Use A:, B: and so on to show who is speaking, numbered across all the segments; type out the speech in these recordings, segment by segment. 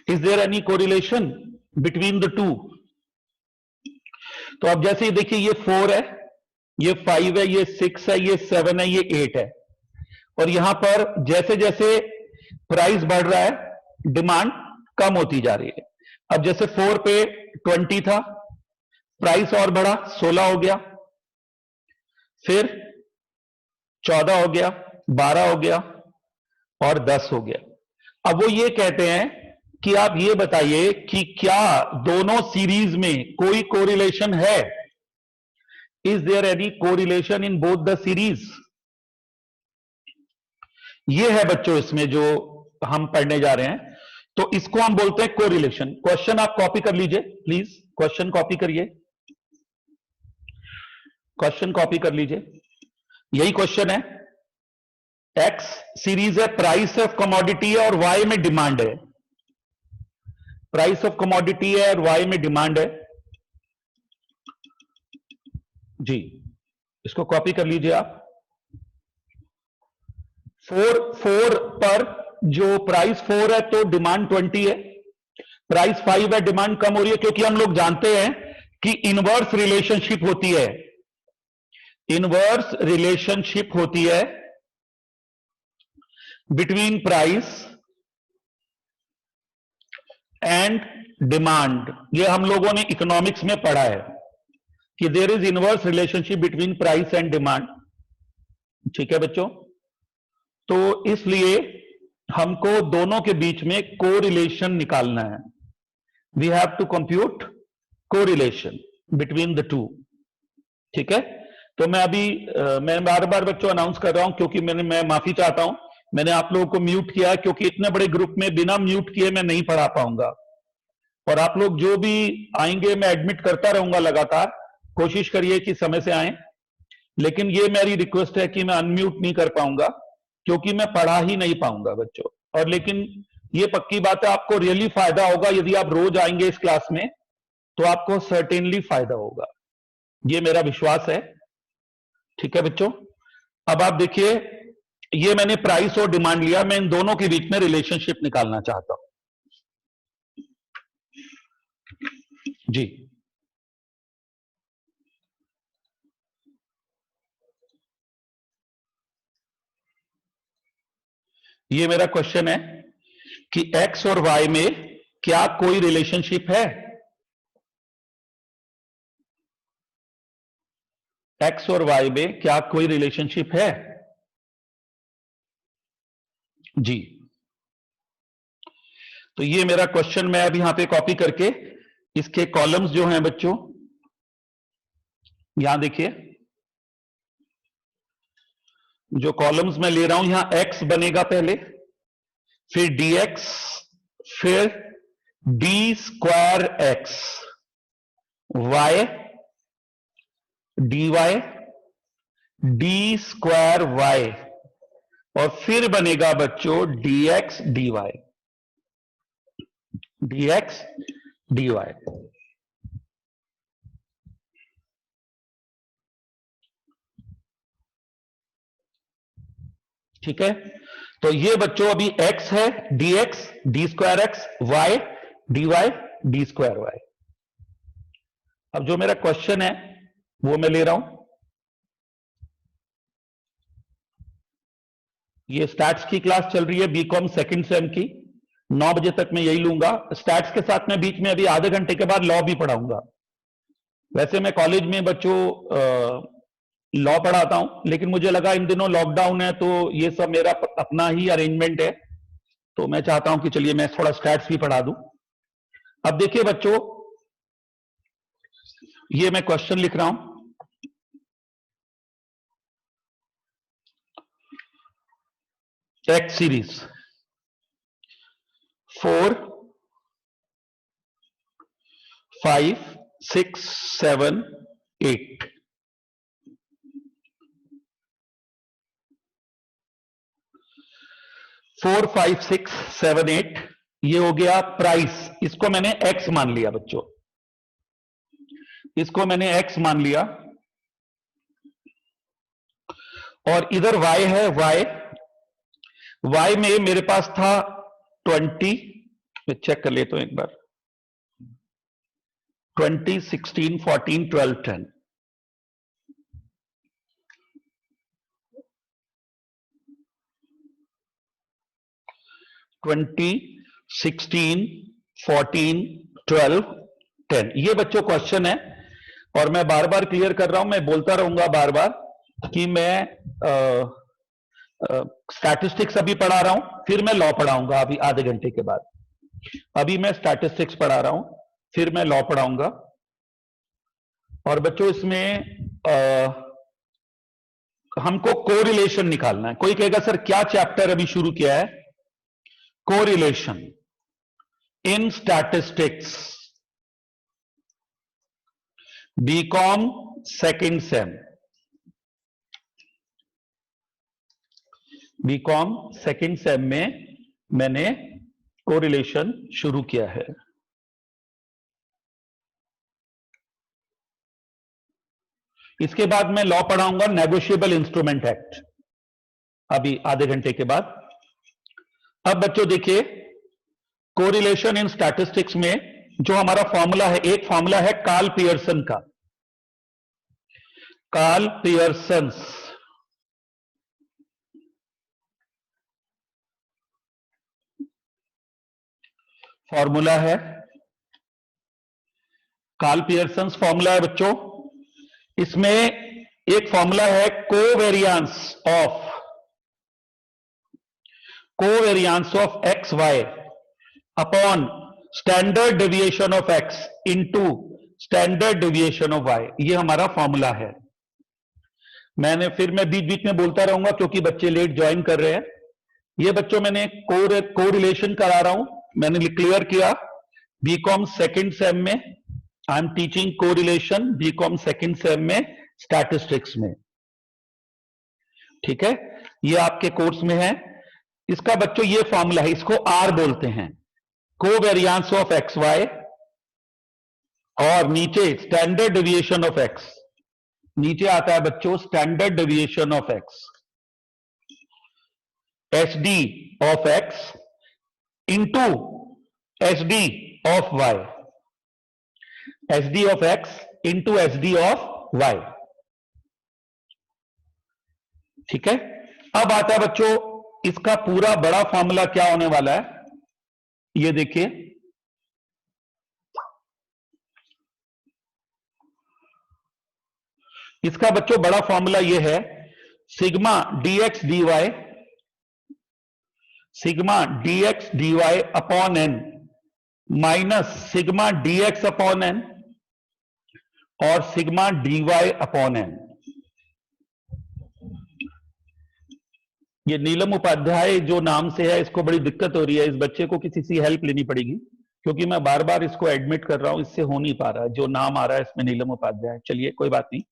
A: Is there any correlation between the two? तो अब जैसे देखिए ये 4 है, ये 5 है, ये 6 है, ये 7 है, ये 8 है, और यहां पर जैसे जैसे प्राइस बढ़ रहा है डिमांड कम होती जा रही है। अब जैसे 4 पे 20 था, प्राइस और बढ़ा 16 हो गया, फिर 14 हो गया, 12 हो गया और 10 हो गया। अब वो ये कहते हैं कि आप ये बताइए कि क्या दोनों सीरीज में कोई कोरिलेशन है? Is there any correlation in both the series? ये है बच्चों इसमें जो हम पढ़ने जा रहे हैं, तो इसको हम बोलते हैं कोरिलेशन। क्वेश्चन आप कॉपी कर लीजिए प्लीज, क्वेश्चन कॉपी करिए, क्वेश्चन कॉपी कर लीजिए। यही क्वेश्चन है, एक्स सीरीज है, प्राइस ऑफ कमोडिटी है और वाई में डिमांड है। प्राइस ऑफ कमोडिटी है और वाई में डिमांड है जी, इसको कॉपी कर लीजिए आप। 4 पर जो प्राइस 4 है तो डिमांड 20 है, प्राइस 5 है, डिमांड कम हो रही है, क्योंकि हम लोग जानते हैं कि इनवर्स रिलेशनशिप होती है, इनवर्स रिलेशनशिप होती है बिटवीन प्राइस एंड डिमांड। ये हम लोगों ने इकोनॉमिक्स में पढ़ा है कि there is inverse relationship between price and demand. ठीक है बच्चों, तो इसलिए हमको दोनों के बीच में कोरिलेशन निकालना है। We have to compute correlation between the two. ठीक है, तो मैं अभी मैं बार बार बच्चों अनाउंस कर रहा हूं, क्योंकि मैं माफी चाहता हूं, मैंने आप लोगों को म्यूट किया, क्योंकि इतने बड़े ग्रुप में बिना म्यूट किए मैं नहीं पढ़ा पाऊंगा। और आप लोग जो भी आएंगे मैं एडमिट करता रहूंगा लगातार, कोशिश करिए कि समय से आए, लेकिन ये मेरी रिक्वेस्ट है कि मैं अनम्यूट नहीं कर पाऊंगा, क्योंकि मैं पढ़ा ही नहीं पाऊंगा बच्चों। और लेकिन ये पक्की बात है, आपको रियली फायदा होगा यदि आप रोज आएंगे इस क्लास में, तो आपको सर्टेनली फायदा होगा, ये मेरा विश्वास है। ठीक है बच्चों, अब आप देखिए, ये मैंने प्राइस और डिमांड लिया, मैं इन दोनों के बीच में रिलेशनशिप निकालना चाहता हूं जी। ये मेरा क्वेश्चन है कि एक्स और वाई में क्या कोई रिलेशनशिप है? एक्स और वाई में क्या कोई रिलेशनशिप है जी? तो ये मेरा क्वेश्चन मैं अब यहां पे कॉपी करके, इसके कॉलम्स जो हैं बच्चों, यहां देखिए, जो कॉलम्स मैं ले रहा हूं, यहां एक्स बनेगा पहले, फिर dx, फिर D square x, y dy, D square y, और फिर बनेगा बच्चों dx dy, dx dy। ठीक है, तो ये बच्चों अभी x है, dx D square x, y dy D square y। अब जो मेरा क्वेश्चन है वो मैं ले रहा हूं, ये स्टैट्स की क्लास चल रही है, बीकॉम सेकंड सेम की, 9 बजे तक मैं यही लूंगा। स्टैट्स के साथ मैं बीच में अभी आधे घंटे के बाद लॉ भी पढ़ाऊंगा। वैसे मैं कॉलेज में बच्चों लॉ पढ़ाता हूं, लेकिन मुझे लगा इन दिनों लॉकडाउन है तो ये सब मेरा अपना ही अरेंजमेंट है, तो मैं चाहता हूं कि चलिए मैं थोड़ा स्टैट्स भी पढ़ा दूं। अब देखिए बच्चों, ये मैं क्वेश्चन लिख रहा हूं, एक्स सीरीज 4 5 6 7 8, 4 5 6 7 8, ये हो गया प्राइस, इसको मैंने एक्स मान लिया बच्चों, इसको मैंने एक्स मान लिया, और इधर y है, y में मेरे पास था 20, मैं चेक कर लेता हूं एक बार। 20, 16, 14, 12, 10। ट्वेंटी 16, 14, 12, 10 ये बच्चों क्वेश्चन है। और मैं बार बार क्लियर कर रहा हूं, मैं बोलता रहूंगा बार बार कि मैं स्टैटिस्टिक्स अभी पढ़ा रहा हूं, फिर मैं लॉ पढ़ाऊंगा अभी आधे घंटे के बाद। अभी मैं स्टैटिस्टिक्स पढ़ा रहा हूं, फिर मैं लॉ पढ़ाऊंगा। और बच्चों इसमें हमको कोरिलेशन निकालना है। कोई कहेगा सर क्या चैप्टर अभी शुरू किया है? Correlation in statistics, BCom second sem. BCom second sem में मैंने कोरिलेशन शुरू किया है। इसके बाद मैं लॉ पढ़ाऊंगा, नेगोशिएबल इंस्ट्रूमेंट एक्ट, अभी आधे घंटे के बाद। अब बच्चों देखिए, कोरिलेशन इन स्टैटिस्टिक्स में जो हमारा फॉर्मूला है, एक फॉर्मूला है कार्ल पियर्सन का। कार्ल पियर्सन्स फॉर्मूला है, कार्ल पियर्सन्स फॉर्मूला है बच्चों। इसमें एक फॉर्मूला है covariance of X Y upon standard deviation of X into standard deviation of Y. ये हमारा फॉर्मूला है। मैं बीच बीच में बोलता रहूंगा क्योंकि बच्चे लेट ज्वाइन कर रहे हैं। ये बच्चों मैंने कोरिलेशन करा रहा हूं, मैंने क्लियर किया। बीकॉम सेकंड सेम में I am teaching correlation, BCom second sem में स्टैटिस्टिक्स में। ठीक है, ये आपके कोर्स में है। इसका बच्चों ये फॉर्मूला है, इसको आर बोलते हैं, कोवेरियंस ऑफ एक्स वाई, और नीचे स्टैंडर्ड डेविएशन ऑफ एक्स। नीचे आता है बच्चों standard deviation of X, S D of X into S D of Y, S D of X into S D of Y. ठीक है, अब आता है बच्चों इसका पूरा बड़ा फॉर्मूला क्या होने वाला है, ये देखिए। इसका बच्चों बड़ा फॉर्मूला ये है, sigma dx dy, sigma dx dy upon N minus sigma dx upon N और सिग्मा डीवाई अपॉन एन। ये नीलम उपाध्याय जो नाम से है, इसको बड़ी दिक्कत हो रही है, इस बच्चे को किसी से हेल्प लेनी पड़ेगी, क्योंकि मैं बार बार इसको एडमिट कर रहा हूं, इससे हो नहीं पा रहा है। जो नाम आ रहा है इसमें नीलम उपाध्याय, चलिए कोई बात नहीं।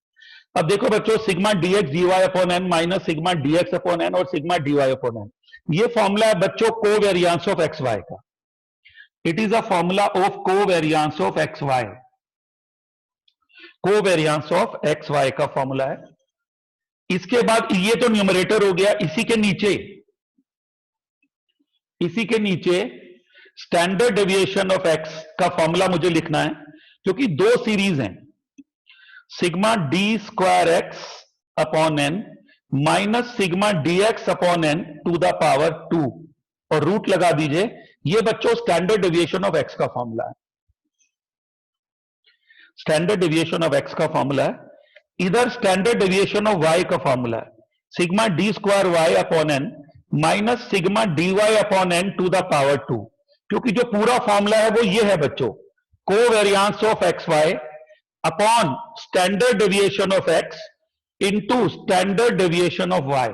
A: अब देखो बच्चों, sigma dx dy upon N minus sigma dx upon N और सिग्मा डीवाई अपॉन एन, ये फॉर्मूला है बच्चों कोवेरियंस ऑफ एक्स वाई का। It is a formula of covariance of X Y, covariance of X Y का formula है। इसके बाद ये तो न्यूमरेटर हो गया, इसी के नीचे स्टैंडर्ड डेविएशन ऑफ एक्स का फॉर्मूला मुझे लिखना है, क्योंकि दो सीरीज हैं, sigma D square X upon N minus sigma D X upon N to the power 2, और रूट लगा दीजिए। ये बच्चों स्टैंडर्ड डेविएशन ऑफ एक्स का फॉर्मूला है, स्टैंडर्ड डेविएशन ऑफ एक्स का फॉर्मूला है। इधर स्टैंडर्ड डेविएशन ऑफ वाई का फॉर्मूला है, sigma D square Y upon N minus sigma D Y upon N to the power 2, क्योंकि जो पूरा फॉर्मूला है वो ये है बच्चों, covariance of X Y upon standard deviation of X into standard deviation of Y,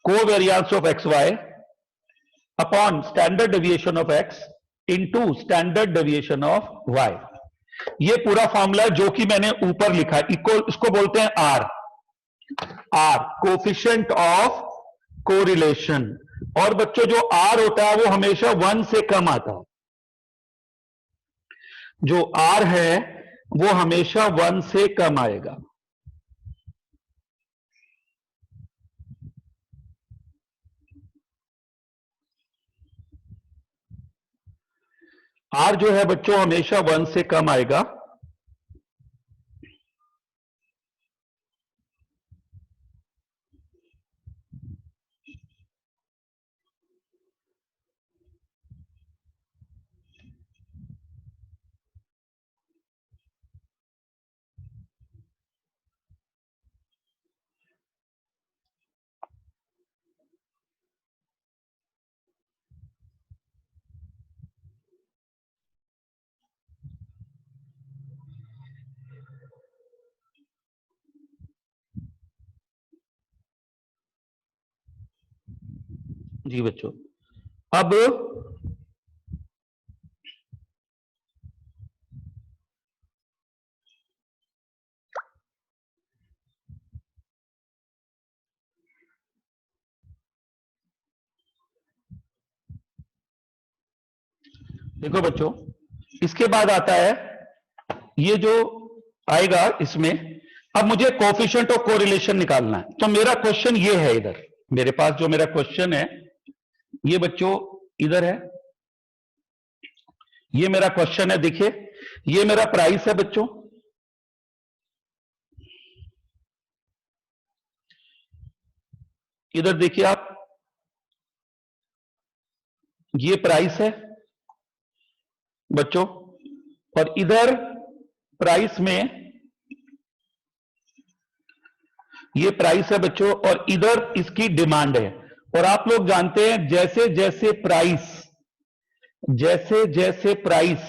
A: covariance of X Y upon standard deviation of X into standard deviation of Y. ये पूरा फॉर्मूला है जो कि मैंने ऊपर लिखा है, इसको बोलते हैं आर, कोफिशिएंट ऑफ कोरिलेशन। और बच्चों जो आर होता है वो हमेशा 1 से कम आता है, जो आर है वो हमेशा 1 से कम आएगा। आर जो है बच्चों हमेशा 1 से कम आएगा। जी बच्चों, अब देखो बच्चों, इसके बाद आता है ये जो आएगा इसमें, अब मुझे कोफिशिएंट ऑफ कोरिलेशन निकालना है। तो मेरा क्वेश्चन ये है, इधर मेरे पास जो मेरा क्वेश्चन है ये बच्चों इधर है, ये मेरा क्वेश्चन है। देखिए ये मेरा प्राइस है बच्चों, इधर देखिए आप, ये प्राइस है बच्चों, और इधर प्राइस में ये प्राइस है बच्चों, और इधर इसकी डिमांड है। और आप लोग जानते हैं जैसे जैसे प्राइस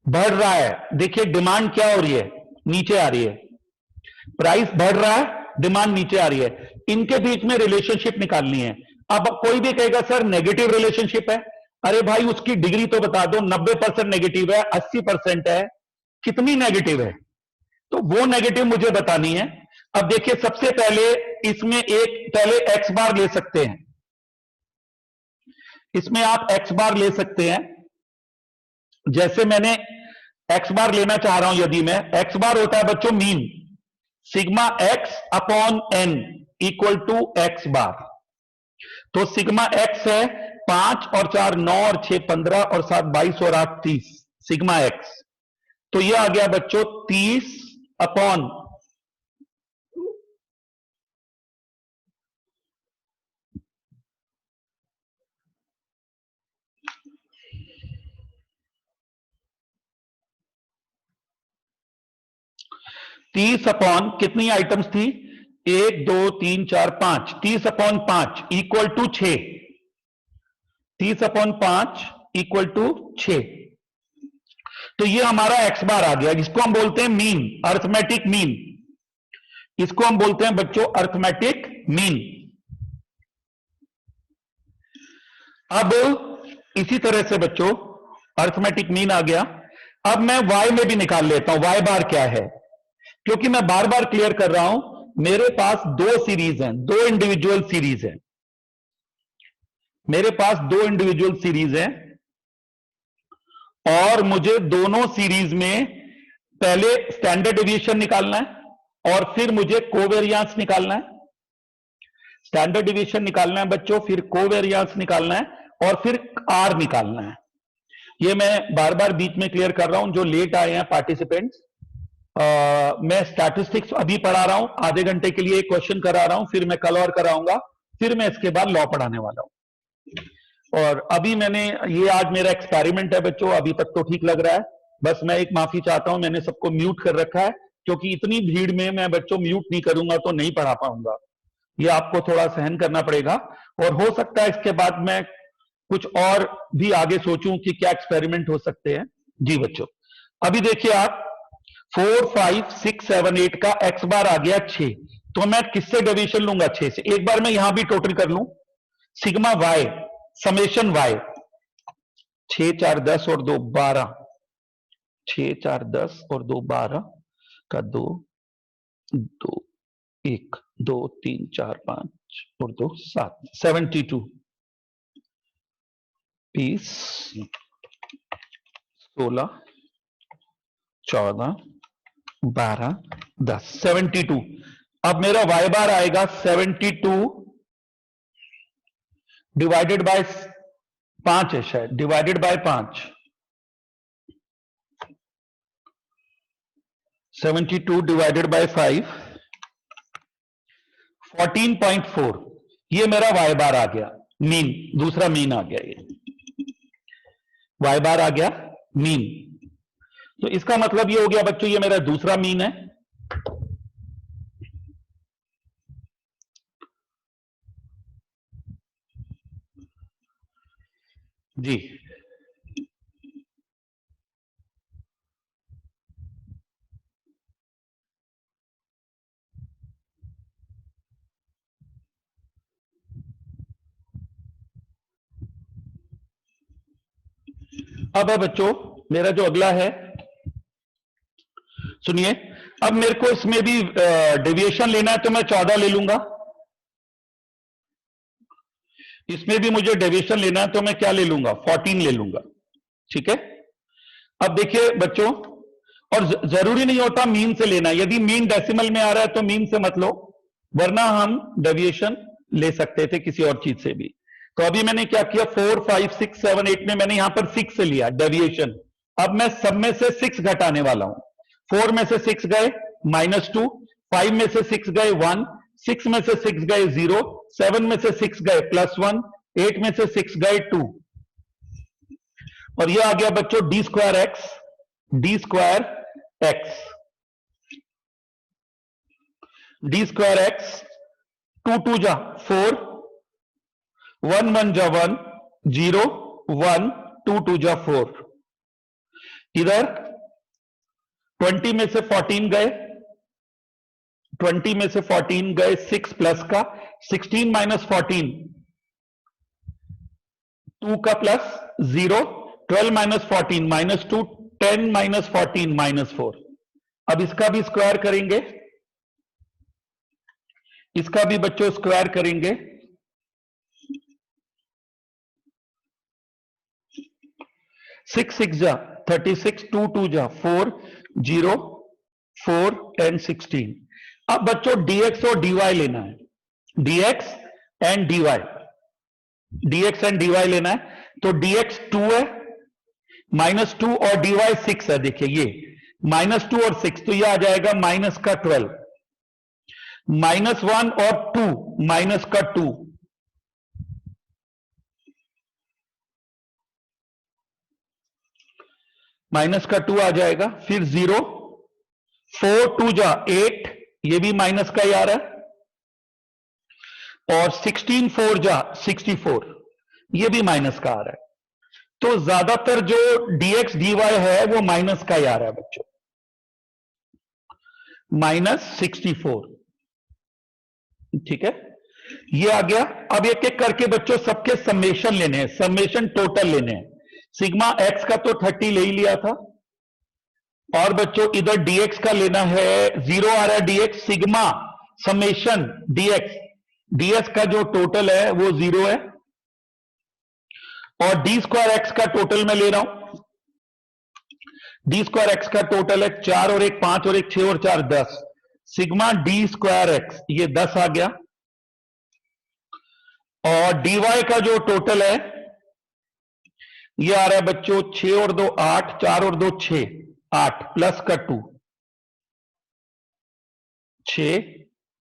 A: बढ़ रहा है, देखिए डिमांड क्या हो रही है, नीचे आ रही है। प्राइस बढ़ रहा है, डिमांड नीचे आ रही है, इनके बीच में रिलेशनशिप निकालनी है। अब कोई भी कहेगा सर नेगेटिव रिलेशनशिप है, अरे भाई उसकी डिग्री तो बता दो, 90% नेगेटिव है, 80% है, कितनी नेगेटिव है, तो वो नेगेटिव मुझे बतानी है। अब देखिए सबसे पहले इसमें एक पहले एक्स बार ले सकते हैं, इसमें आप एक्स बार ले सकते हैं। जैसे मैंने एक्स बार लेना चाह रहा हूं, यदि मैं एक्स बार होता है बच्चों mean, sigma x upon n equal to x bar. तो सिग्मा एक्स है 5 और 4 9 और 6 15 और 7 22 और 8 30, सिग्मा एक्स। तो ये आ गया बच्चों 30 अपॉन 30 अपॉन कितनी आइटम्स थी, 1 2 3 4 5, 30 upon 5 equal to 6, 30 upon 5 equal to 6। तो ये हमारा एक्स बार आ गया, जिसको हम बोलते हैं मीन, अर्थमेटिक मीन। इसको हम बोलते हैं बच्चों अर्थमेटिक मीन। अब इसी तरह से बच्चों अर्थमेटिक मीन आ गया। अब मैं वाई में भी निकाल लेता हूं, वाई बार क्या है, क्योंकि मैं बार बार क्लियर कर रहा हूं, मेरे पास दो सीरीज हैं, दो इंडिविजुअल सीरीज हैं, मेरे पास दो इंडिविजुअल सीरीज हैं, और मुझे दोनों सीरीज में पहले स्टैंडर्ड डिविएशन निकालना है और फिर मुझे कोवेरियंस निकालना है। स्टैंडर्ड डिविएशन निकालना है बच्चों, फिर कोवेरियंस निकालना है और फिर आर निकालना है। ये मैं बार बार बीच में क्लियर कर रहा हूं, जो लेट आए हैं पार्टिसिपेंट्स, मैं स्टैटिस्टिक्स अभी पढ़ा रहा हूं, आधे घंटे के लिए एक क्वेश्चन करा रहा हूं, फिर मैं कल और कराऊंगा, फिर मैं इसके बाद लॉ पढ़ाने वाला हूं। और अभी मैंने ये आज मेरा एक्सपेरिमेंट है बच्चों, अभी तक तो ठीक लग रहा है, बस मैं एक माफी चाहता हूं, मैंने सबको म्यूट कर रखा है, क्योंकि इतनी भीड़ में मैं बच्चों म्यूट नहीं करूंगा तो नहीं पढ़ा पाऊंगा, ये आपको थोड़ा सहन करना पड़ेगा। और हो सकता है इसके बाद मैं कुछ और भी आगे सोचूं कि क्या एक्सपेरिमेंट हो सकते हैं। जी बच्चों, अभी देखिए आप 4 5 6 7 8 का एक्स बार आ गया 6, तो मैं किससे डेविएशन लूंगा, 6 से। एक बार मैं यहां भी टोटल कर लूं, सिग्मा वाई समेशन वाई, 6 4 10 और 2 12, 6 4 10 और 2 12 का 2 2 1 2 3 4 5 और 2 7, 72 20 16 14 12 10, 72। अब मेरा वाई बार आएगा 72 डिवाइडेड बाय 5 है शायद, डिवाइडेड बाय 5, 72 डिवाइडेड बाय 5, 14.4। ये मेरा वाई बार आ गया, मीन, दूसरा मीन आ गया, ये वाई बार आ गया मीन। तो इसका मतलब ये हो गया बच्चों, ये मेरा दूसरा मीन है। जी, अब है बच्चों मेरा जो अगला है, सुनिए। अब मेरे को इसमें भी डेविएशन लेना है, तो मैं 14 ले लूंगा। इसमें भी मुझे डेविएशन लेना है, तो मैं क्या ले लूंगा, 14 ले लूंगा। ठीक है। अब देखिए बच्चों, और जरूरी नहीं होता मीन से लेना। यदि मीन डेसिमल में आ रहा है तो मीन से मत लो, वरना हम डेविएशन ले सकते थे किसी और चीज से भी। तो अभी मैंने क्या किया, 4, 5, 6, 7, 8 में मैंने यहां पर 6 से लिया डेविएशन। अब मैं सब में से 6 घटाने वाला हूं। 4 में से 6 गए -2, 5 में से 6 गए 1, 6 में से 6 गए 0, 7 में से 6 गए +1, 8 में से 6 गए 2, और ये आ गया बच्चों d square x, d square x, d square x. 2 2 जा 4, 1 1 जा 1, 0 1, 2 2 जा 4। इधर 20 में से 14 गए, 20 में से 14 गए 6 प्लस का, 16 माइनस 14 2 का प्लस 0, 12 माइनस 14 -2, 10 माइनस 14 -4। अब इसका भी स्क्वायर करेंगे, इसका भी बच्चों स्क्वायर करेंगे। 6 6 जा 36, 2 2 जा 4, 0 4 10 16। अब बच्चों dx और dy लेना है, dx and dy, dx and dy लेना है। तो dx 2 है, -2 और dy 6 है। देखिए ये -2 और 6, तो ये आ जाएगा माइनस का 12, -1 और 2 माइनस का 2, माइनस का 2 आ जाएगा। फिर 0, 4 2 जा 8, ये भी माइनस का ही आ रहा है, और 16 4 जा 64, ये भी माइनस का आ रहा है। तो ज्यादातर जो dx dy है वो माइनस का ही आ रहा है बच्चों, -64। ठीक है, ये आ गया। अब एक एक करके बच्चों सबके समेशन लेने हैं, समेशन टोटल लेने हैं। सिग्मा एक्स का तो 30 ले ही लिया था, और बच्चों इधर dx का लेना है, 0 आ रहा है dx, सिग्मा समेशन dx का जो टोटल है वो 0 है, और d स्क्वायर एक्स का टोटल मैं ले रहा हूं। d स्क्वायर एक्स का टोटल है 4 और 1 5 और 1 6 और 4 10, सिग्मा d स्क्वायर एक्स ये 10 आ गया। और dy का जो टोटल है ये आ रहा है बच्चों 6 और 2 8, 4 और 2 6 8 प्लस का 2, 6,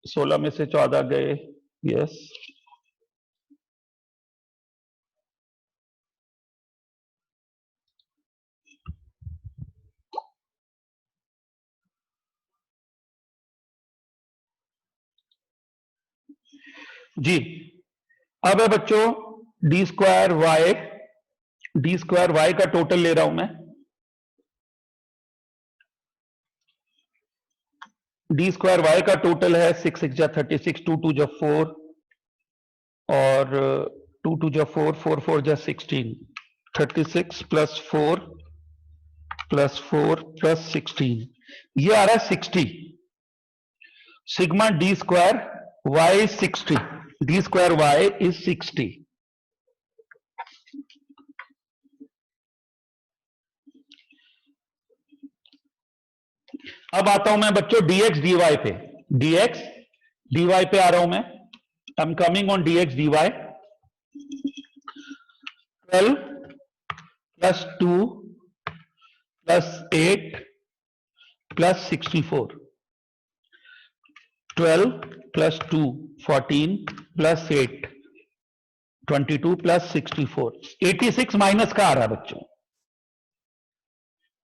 A: 16 में से 14 गए, यस। जी, अब है बच्चों डी स्क्वायर वाई का टोटल ले रहा हूं मैं। डी स्क्वायर वाई का टोटल है 6 6 जा 36, 2 2 जा 4, और 2 2 जा 4, 4 4 जा 16, 36 प्लस 4 प्लस 4 प्लस 16, ये आ रहा है 60। Sigma D square Y 60, D square Y is 60। अब आता हूं मैं बच्चों dx dy पे, dx dy पे आ रहा हूं मैं। I am coming on dx dy। 12 plus 2 plus 8 plus 64, 12 plus 2 14 plus 8 22 plus 64, 86 minus का आ रहा है बच्चों,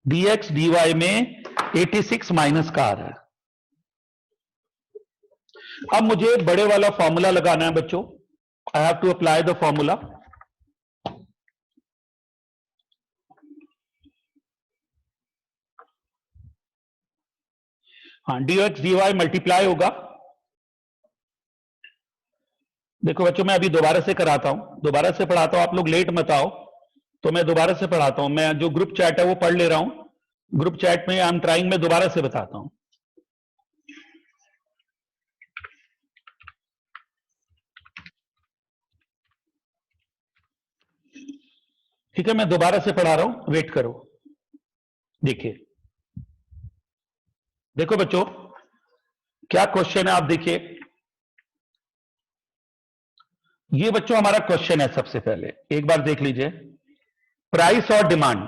A: dx dy में 86 माइनस का आ रहा है। अब मुझे बड़े वाला फॉर्मूला लगाना है बच्चों, I have to apply the formula. हाँ, dx dy मल्टीप्लाई होगा। देखो बच्चों मैं अभी दोबारा से कराता हूं, दोबारा से पढ़ाता हूं, आप लोग लेट मत आओ, तो मैं दोबारा से पढ़ाता हूं। मैं जो ग्रुप चैट है वो पढ़ ले रहा हूं, ग्रुप चैट में आई एम ट्राइंग, मैं दोबारा से बताता हूं। ठीक है, मैं दोबारा से पढ़ा रहा हूं, वेट करो। देखिए, देखो बच्चों क्या क्वेश्चन है, आप देखिए। ये बच्चों हमारा क्वेश्चन है, सबसे पहले एक बार देख लीजिए, प्राइस और डिमांड,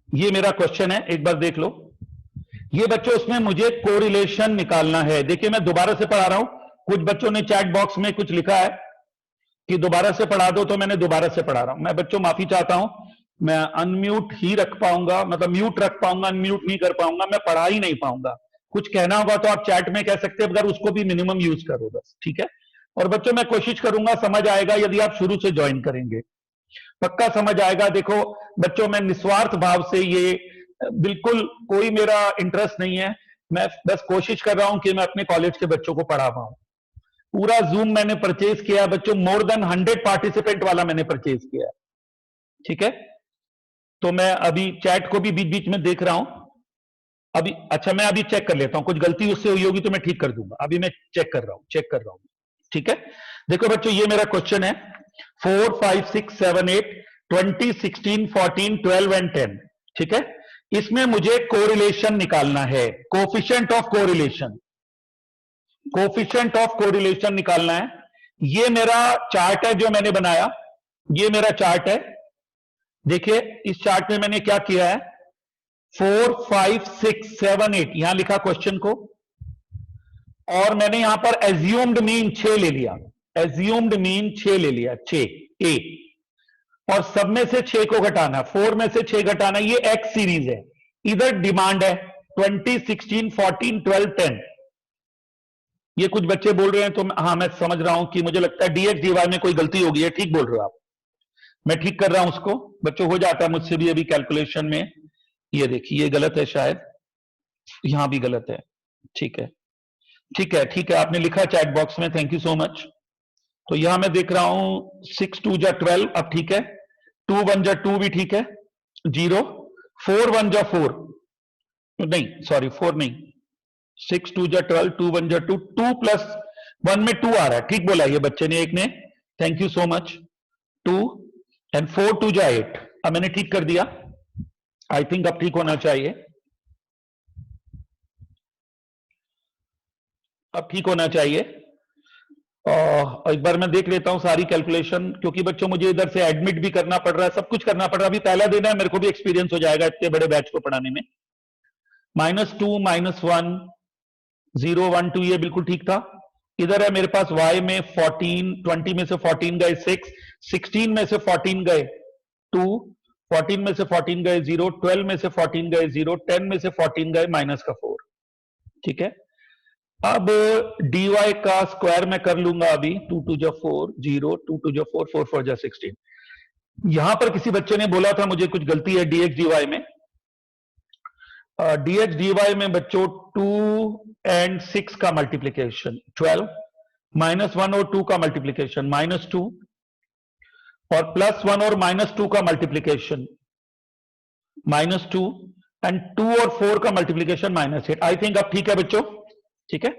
A: ये मेरा क्वेश्चन है, एक बार देख लो। ये बच्चों उसमें मुझे कोरिलेशन निकालना है। देखिए मैं दोबारा से पढ़ा रहा हूं, कुछ बच्चों ने चैट बॉक्स में कुछ लिखा है कि दोबारा से पढ़ा दो, तो मैंने दोबारा से पढ़ा रहा हूं। मैं बच्चों माफी चाहता हूं, मैं अनम्यूट ही रख पाऊंगा, मतलब म्यूट रख पाऊंगा, अनम्यूट नहीं कर पाऊंगा, मैं पढ़ा ही नहीं पाऊंगा। कुछ कहना होगा तो आप चैट में कह सकते हैं, मगर उसको भी मिनिमम यूज करो बस, ठीक है। और बच्चों मैं कोशिश करूंगा, समझ आएगा यदि आप शुरू से ज्वाइन करेंगे, पक्का समझ आएगा। देखो बच्चों मैं निस्वार्थ भाव से, ये बिल्कुल कोई मेरा इंटरेस्ट नहीं है, मैं बस कोशिश कर रहा हूं कि मैं अपने कॉलेज के बच्चों को पढ़ा पाऊं। पूरा जूम मैंने परचेज किया बच्चों, मोर देन 100 पार्टिसिपेंट वाला मैंने परचेज किया, ठीक है। तो मैं अभी चैट को भी बीच बीच में देख रहा हूं अभी। अच्छा मैं अभी चेक कर लेता हूं, कुछ गलती उससे हुई होगी तो मैं ठीक कर दूंगा, अभी मैं चेक कर रहा हूं, ठीक है। देखो बच्चों ये मेरा क्वेश्चन है, 4 5 6 7 8 20 16 14 12 एंड 10, ठीक है। इसमें मुझे कोरिलेशन निकालना है, coefficient of correlation, coefficient of correlation निकालना है। ये मेरा चार्ट है जो मैंने बनाया, ये मेरा चार्ट है। देखिए इस चार्ट में मैंने क्या किया है, 4 5 6 7 8 यहां लिखा क्वेश्चन को, और मैंने यहां पर एज्यूम्ड मीन 6 ले लिया, एज्यूम्ड मीन 6 ले लिया, 6 ए, और सब में से 6 को घटाना, 4 में से 6 घटाना, ये एक्स सीरीज है। इधर डिमांड है 20 16 14 12 10। ये कुछ बच्चे बोल रहे हैं, तो हाँ मैं समझ रहा हूं कि मुझे लगता है डीएक्स डीवाई में कोई गलती हो गई है, ठीक बोल रहे हो आप, मैं ठीक कर रहा हूं उसको। बच्चों हो जाता है मुझसे भी अभी कैलकुलेशन में, ये देखिए ये गलत है शायद, यहां भी गलत है, ठीक है ठीक है ठीक है, आपने लिखा चैट बॉक्स में, थैंक यू सो मच। तो यहां मैं देख रहा हूं 6 2 जा 12, अब ठीक है, 2 1 जा 2 भी ठीक है, 0, 4 1 जा 4, नहीं सॉरी 4 नहीं, 6 2 जा 12, 2 1 जा 2, 2 प्लस 1 में 2 आ रहा है, ठीक बोला ये बच्चे ने, एक ने, thank you so much. 2 and 4 2 जा 8, अब मैंने ठीक कर दिया, आई थिंक अब ठीक होना चाहिए, अब ठीक होना चाहिए। एक बार मैं देख लेता हूं सारी कैलकुलेशन, क्योंकि बच्चों मुझे इधर से एडमिट भी करना पड़ रहा है, सब कुछ करना पड़ रहा है, अभी पहला दिन है, मेरे को भी एक्सपीरियंस हो जाएगा इतने बड़े बैच को पढ़ाने में। -2 -1 0 1 2 ये बिल्कुल ठीक था। इधर है मेरे पास y में 14, 20 में से 14 गए 6, 16 में से 14 गए 2, 14 में से 14 गए 0, 12 में से 14 गए 0, 10 में से 14 गए -4, ठीक है। अब dy का स्क्वायर मैं कर लूंगा अभी, 2 2 जा 4 0, 2 2 जा 4 4 4 जा 16। यहां पर किसी बच्चे ने बोला था मुझे कुछ गलती है dx dy में, dx dy में बच्चों 2 एंड 6 का मल्टीप्लीकेशन 12, -1 और 2 का मल्टीप्लीकेशन -2, और +1 और -2 का मल्टीप्लीकेशन -2, एंड 2 और 4 का मल्टीप्लीकेशन -8। आई थिंक अब ठीक है बच्चों, ठीक है।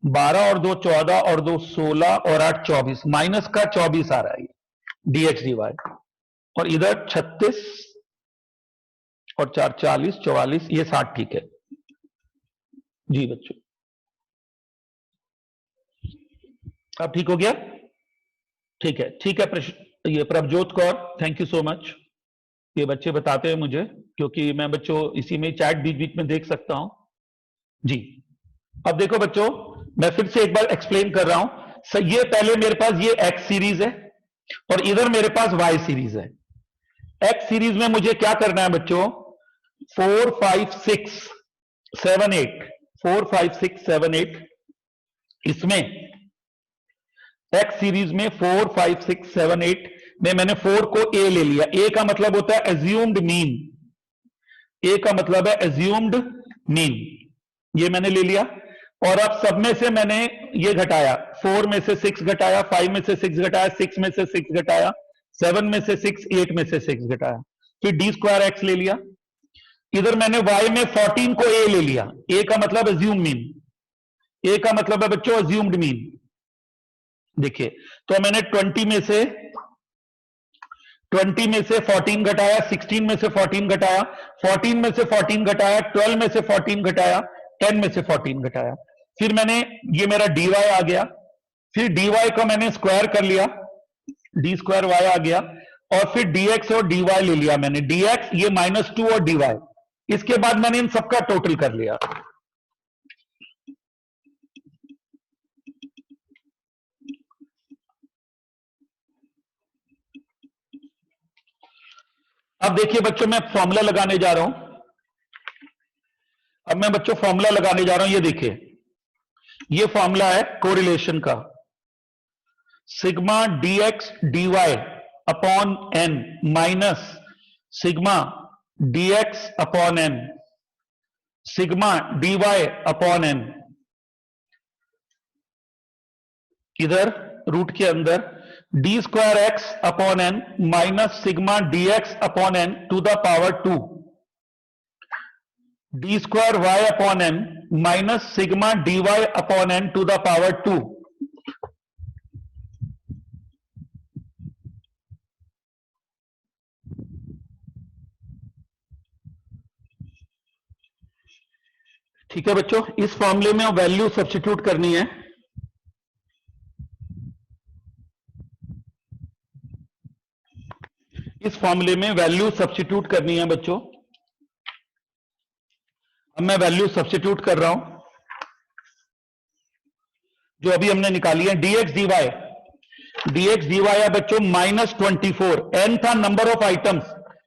A: 12 और 2 14 और 2 16 और 8 24, माइनस का 24 आ रहा है dx dy, और इधर 36 और 4 40 44, ये 60 ठीक है जी बच्चों, अब ठीक हो गया, ठीक है ठीक है। ये Prabhjot Kaur, thank you so much, ये बच्चे बताते हैं मुझे, क्योंकि मैं बच्चों इसी में चैट बीच बीच में देख सकता हूं, जी। अब देखो बच्चों, मैं फिर से एक बार एक्सप्लेन कर रहा हूं। सर ये पहले मेरे पास ये एक्स सीरीज है और इधर मेरे पास वाई सीरीज है। एक्स सीरीज में मुझे क्या करना है बच्चों, 4 5 6 7 8, 4 5 6 7 8, इसमें एक्स सीरीज में 4 5 6 7 8 में मैंने 4 को ए ले लिया। ए का मतलब होता है एज्यूम्ड मीन, ए का मतलब है एज्यूम्ड मीन, ये मैंने ले लिया। और अब सब में से मैंने ये घटाया, 4 में से 6 घटाया, 5 में से 6 घटाया, 6 में से 6 घटाया, 7 में से 6, 8 में से 6 घटाया, फिर डी स्क्वायर एक्स ले लिया। इधर मैंने y में 14 को a ले लिया। a का मतलब एज्यूम मीन, a का मतलब है बच्चों एज्यूम्ड मीन। देखिए, तो मैंने 20 में से 14 घटाया, 16 में से 14 घटाया, 14 में से 14 घटाया, 12 में से 14 घटाया, 10 में से 14 घटाया, फिर मैंने, ये मेरा dy आ गया, फिर dy को मैंने स्क्वायर कर लिया, डी स्क्वायर y आ गया, और फिर dx और dy ले लिया मैंने, dx ये -2 और dy, इसके बाद मैंने इन सबका टोटल कर लिया। अब देखिए बच्चों, मैं फॉर्मूला लगाने जा रहा हूं। अब मैं बच्चों फॉर्मूला लगाने जा रहा हूं, ये देखिए, ये फॉर्मूला है कोरिलेशन का, sigma dx dy upon n minus sigma dx upon n, sigma dy upon n, इधर रूट के अंदर D square X upon N minus sigma D X upon N to the power 2, D square Y upon N minus sigma D Y upon N to the power 2। ठीक है बच्चों, इस फॉर्मूले में value substitute करनी है। इस फॉर्मूले में वैल्यू सब्स्टिट्यूट करनी है बच्चों। अब मैं वैल्यू सब्स्टिट्यूट कर रहा हूं जो अभी हमने निकाली है, dx dy है बच्चों -24, n था नंबर ऑफ आइटम्स,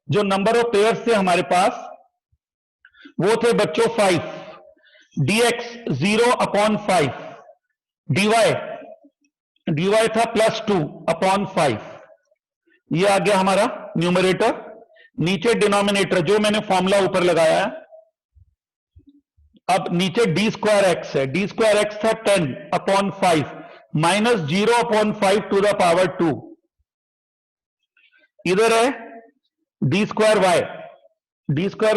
A: जो नंबर ऑफ पेयर्स थे हमारे पास वो थे बच्चों 5, dx 0 अपॉन 5, dy था +2 अपॉन 5, ये आ गया हमारा न्यूमरेटर। नीचे डिनोमिनेटर जो मैंने फॉर्मूला ऊपर लगाया है, अब नीचे डी स्क्वायर एक्स है, डी स्क्वायर एक्स था 10 upon 5 minus 0 upon 5 to the power 2, इधर है डी स्क्वायर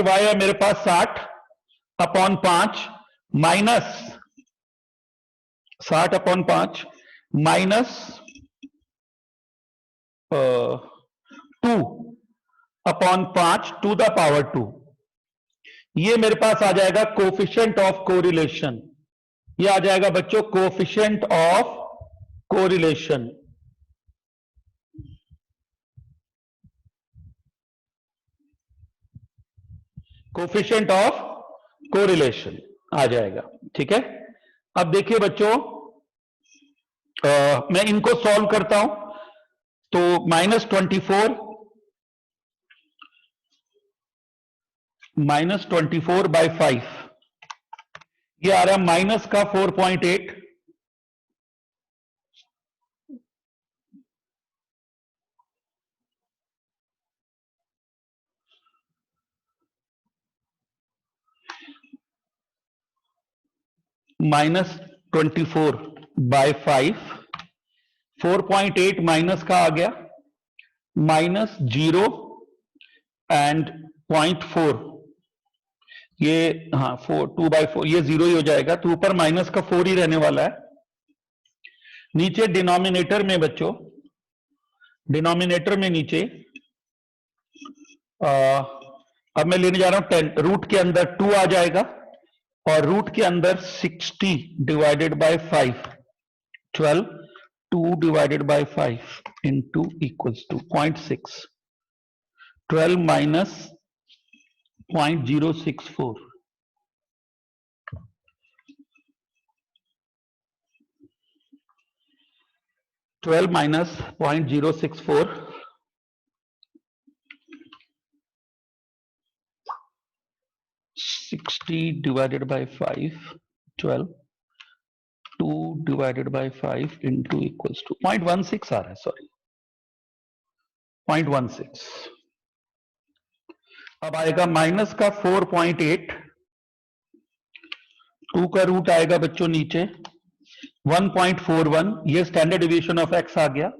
A: वाई है मेरे पास 60 upon 5 minus 60 upon 5 minus 2 upon 5 to the power 2, ये मेरे पास आ जाएगा कोफिशिएंट ऑफ कोरिलेशन। ये आ जाएगा बच्चों coefficient of correlation. Coefficient of correlation आ जाएगा। ठीक है, अब देखिए बच्चों, मैं इनको सॉल्व करता हूं, तो -24 बाय 5, ये आ रहा है माइनस का 4.8, -24 बाय 5, 4.8 माइनस का आ गया, -0 एंड 0.4, ये हाँ 2/4, ये 0 ही हो जाएगा, तो ऊपर माइनस का 4 ही रहने वाला है। नीचे डिनोमिनेटर में बच्चों, डिनोमिनेटर में नीचे अब मैं लेने जा रहा हूं 10, रूट के अंदर 2 आ जाएगा और रूट के अंदर 60 divided by 5, 12, 2 divided by 5 into equals to 0.6, 12 minus 0.064, 12 minus 0.064 60 divided by 5 12 2 divided by 5 into equals to 0.16 आ रहा है, सॉरी 0.16. अब आएगा माइनस का 4.8, 2 का रूट आएगा बच्चों नीचे 1.41, ये स्टैंडर्ड डिवीजन ऑफ एक्स आ गया.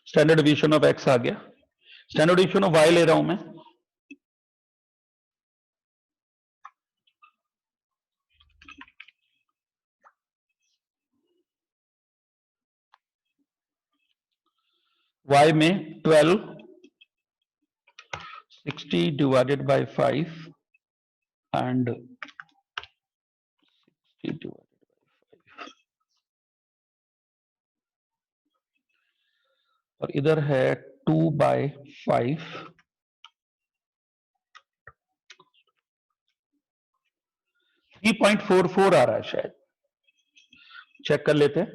A: स्टैंडर्ड डिवीजन ऑफ एक्स आ गया. स्टैंडर्ड डिवीजन ऑफ वाई ले रहा हूं मैं. y में 12 60 divided by 5 and 60 divided by 5 और इधर है 2 by 5 3.44 आ रहा है शायद. चेक कर लेते हैं,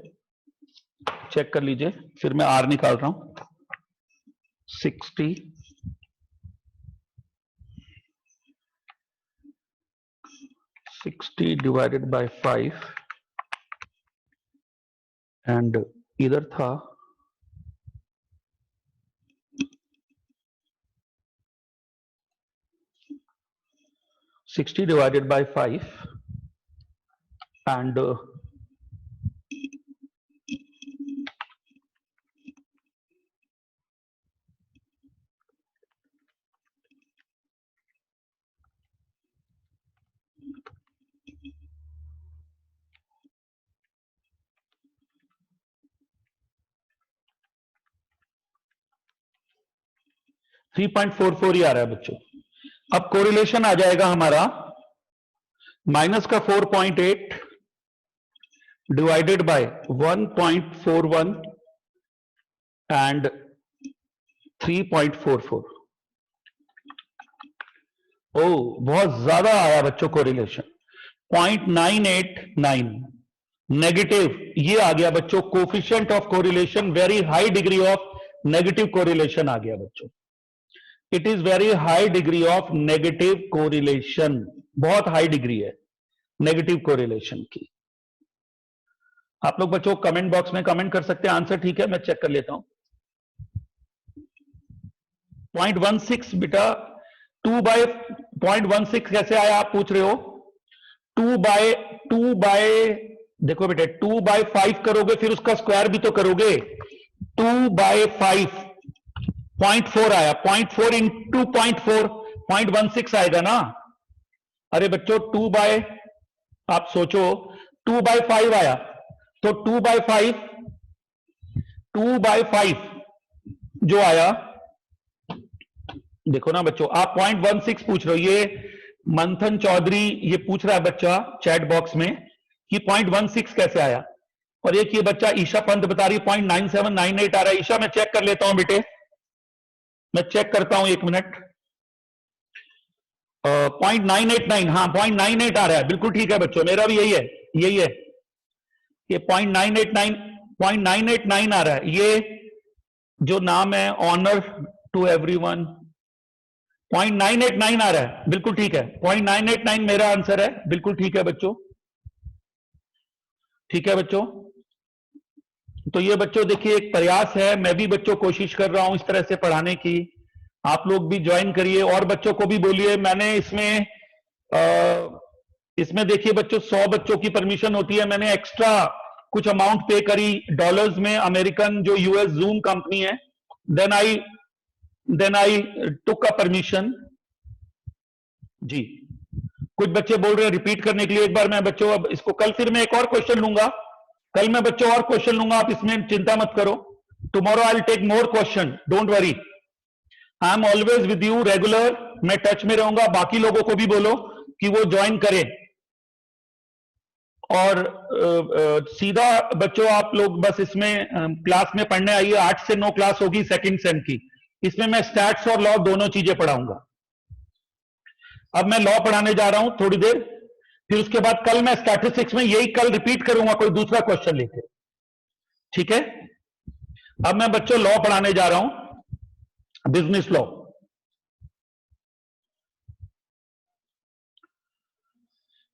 A: चेक कर लीजिए, फिर मैं आर निकाल रहा हूं. 60 divided by 5 एंड इधर था 60 divided by 5 and 3.44 ही आ रहा है बच्चों. अब कोरिलेशन आ जाएगा हमारा माइनस का 4.8 डिवाइडेड बाय 1.41 एंड 3.44. ओ बहुत ज्यादा आया बच्चों कोरिलेशन. 0.989 नेगेटिव, ये आ गया बच्चों coefficient of correlation. Very high degree of negative correlation आ गया बच्चों. It is very high degree of negative correlation. बहुत हाई डिग्री है नेगेटिव कोरिलेशन की. आप लोग बच्चों कमेंट बॉक्स में कमेंट कर सकते हैं. आंसर ठीक है, मैं चेक कर लेता हूं. 0.16 बेटा 2 बाय 0.16 कैसे आया आप पूछ रहे हो. 2 बाय देखो बेटे 2 बाय 5 करोगे फिर उसका स्क्वायर भी तो करोगे. 2 बाय 5 0.4 आया. 0.4 इंटू 0.4 0.16 आएगा ना. अरे बच्चों 2 बाय आप सोचो 2 बाय 5 आया तो 2 बाय 5 जो आया देखो ना बच्चों. आप 0.16 पूछ रहे हो. ये मंथन चौधरी ये पूछ रहा है बच्चा चैट बॉक्स में कि 0.16 कैसे आया. और एक ये बच्चा ईशा पंत बता रही 0.9798 आ रहा है. ईशा मैं चेक कर लेता हूं बेटे, मैं चेक करता हूं 1 मिनट. 0.989 हाँ 0.98 आ रहा है. बिल्कुल ठीक है बच्चों, मेरा भी यही है, यही है. ये 0.989 आ रहा है. ये जो नाम है ऑनर टू एवरीवन 0.989 आ रहा है. बिल्कुल ठीक है, 0.989 मेरा आंसर है. बिल्कुल ठीक है बच्चों, ठीक है बच्चों. तो ये बच्चों देखिए एक प्रयास है, मैं भी बच्चों कोशिश कर रहा हूं इस तरह से पढ़ाने की. आप लोग भी ज्वाइन करिए और बच्चों को भी बोलिए. मैंने इसमें देखिए बच्चों 100 बच्चों की परमिशन होती है. मैंने एक्स्ट्रा कुछ अमाउंट पे करी डॉलर्स में, अमेरिकन जो यूएस जूम कंपनी है. Then I took a permission. जी कुछ बच्चे बोल रहे हैं रिपीट करने के लिए. एक बार मैं बच्चों अब इसको कल फिर मैं एक और क्वेश्चन लूंगा. कल मैं बच्चों और क्वेश्चन लूंगा, आप इसमें चिंता मत करो. Tomorrow I will take more question, don't worry. I am always with you regular. मैं टच में रहूंगा. बाकी लोगों को भी बोलो कि वो ज्वाइन करें. और सीधा बच्चों आप लोग बस इसमें क्लास में पढ़ने आइए. 8 से 9 क्लास होगी सेकंड सेम की. इसमें मैं स्टैट्स और लॉ दोनों चीजें पढ़ाऊंगा। अब मैं लॉ पढ़ाने जा रहा हूं थोड़ी देर, फिर उसके बाद कल मैं स्टैटिस्टिक्स में यही कल रिपीट करूंगा कोई दूसरा क्वेश्चन लेके, ठीक है। अब मैं बच्चों लॉ पढ़ाने जा रहा हूं, बिजनेस लॉ।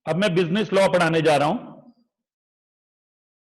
A: अब मैं बिजनेस लॉ पढ़ाने जा रहा हूं।